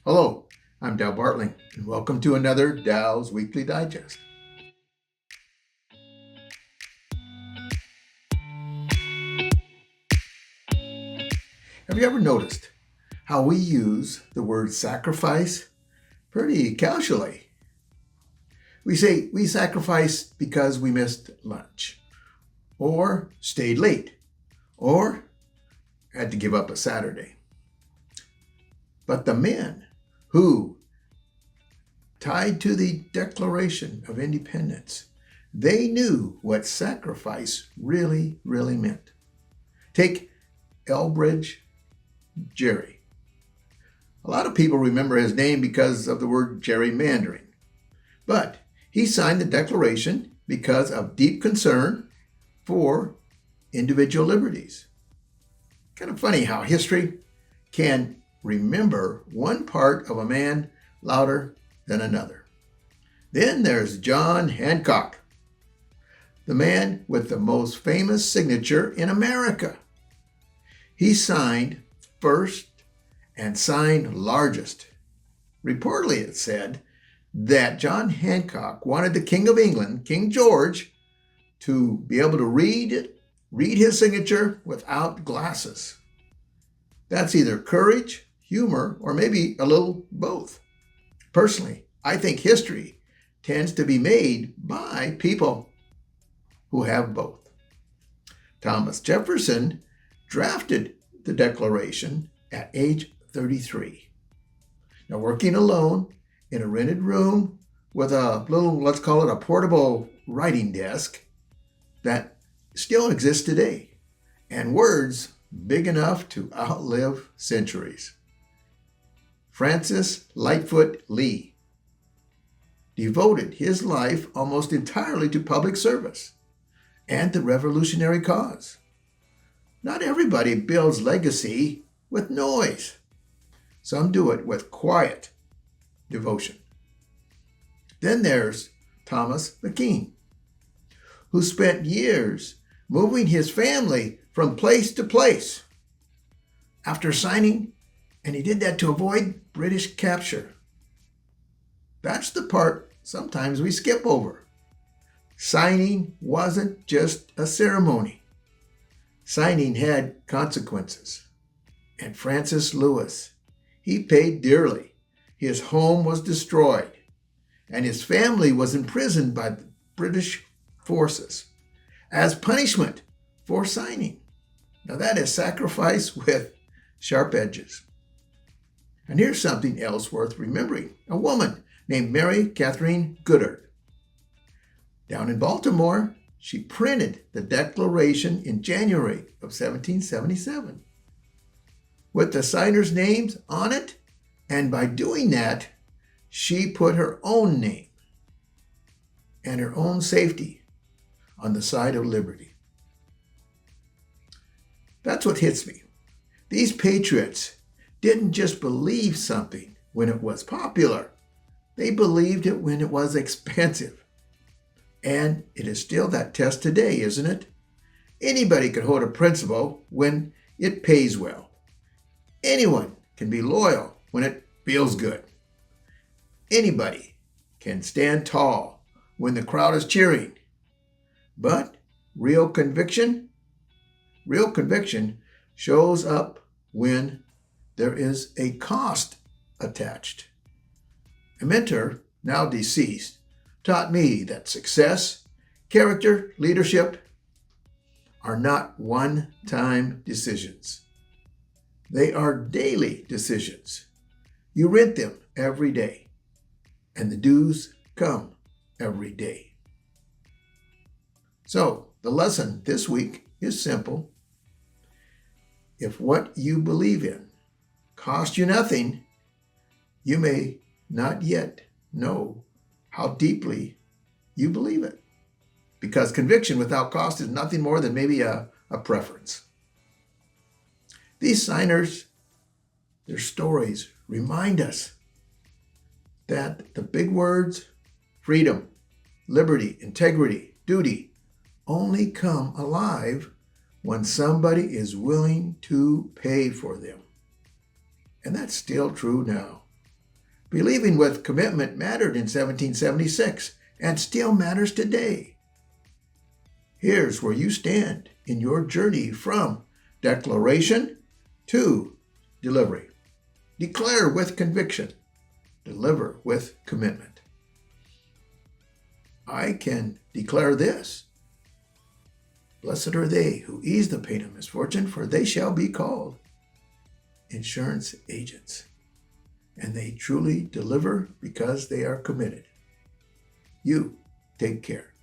Hello, I'm Dow Bartling, and welcome to another Dow's Weekly Digest. Have you ever noticed how we use the word sacrifice pretty casually? We say we sacrificed because we missed lunch, or stayed late, or had to give up a Saturday. But the men who, tied to the Declaration of Independence, they knew what sacrifice really meant. Take Elbridge Gerry. A lot of people remember his name because of the word gerrymandering, but he signed the Declaration because of deep concern for individual liberties. Kind of funny how history can remember one part of a man louder than another. Then there's John Hancock, the man with the most famous signature in America. He signed first and signed largest. Reportedly, it said that John Hancock wanted the King of England, King George, to be able to read his signature without glasses. That's either courage, humor, or maybe a little both. Personally, I think history tends to be made by people who have both. Thomas Jefferson drafted the Declaration at age 33. Now, working alone in a rented room with a little, let's call it a portable writing desk that still exists today, and words big enough to outlive centuries. Francis Lightfoot Lee devoted his life almost entirely to public service and the revolutionary cause. Not everybody builds legacy with noise. Some do it with quiet devotion. Then there's Thomas the King, who spent years moving his family from place to place after signing, and he did that to avoid British capture. That's the part sometimes we skip over. Signing wasn't just a ceremony. Signing had consequences. And Francis Lewis, he paid dearly. His home was destroyed, and his family was imprisoned by the British forces as punishment for signing. Now that is sacrifice with sharp edges. And here's something else worth remembering. A woman named Mary Catherine Goodard. Down in Baltimore, she printed the Declaration in January of 1777 with the signers' names on it, and by doing that, she put her own name and her own safety on the side of liberty. That's what hits me. These patriots didn't just believe something when it was popular. They believed it when it was expensive. And it is still that test today, isn't it? Anybody can hold a principle when it pays well. Anyone can be loyal when it feels good. Anybody can stand tall when the crowd is cheering. But real conviction shows up when there is a cost attached. A mentor, now deceased, taught me that success, character, leadership are not one-time decisions. They are daily decisions. You rent them every day, and the dues come every day. So, the lesson this week is simple. If what you believe in costs you nothing, you may not yet know how deeply you believe it. Because conviction without cost is nothing more than maybe a preference. These signers, their stories remind us that the big words, freedom, liberty, integrity, duty, only come alive when somebody is willing to pay for them. And that's still true now. Believing with commitment mattered in 1776 and still matters today. Here's where you stand in your journey from declaration to delivery. Declare with conviction. Deliver with commitment. I can declare this. Blessed are they who ease the pain of misfortune, for they shall be called insurance agents. And they truly deliver because they are committed. You take care.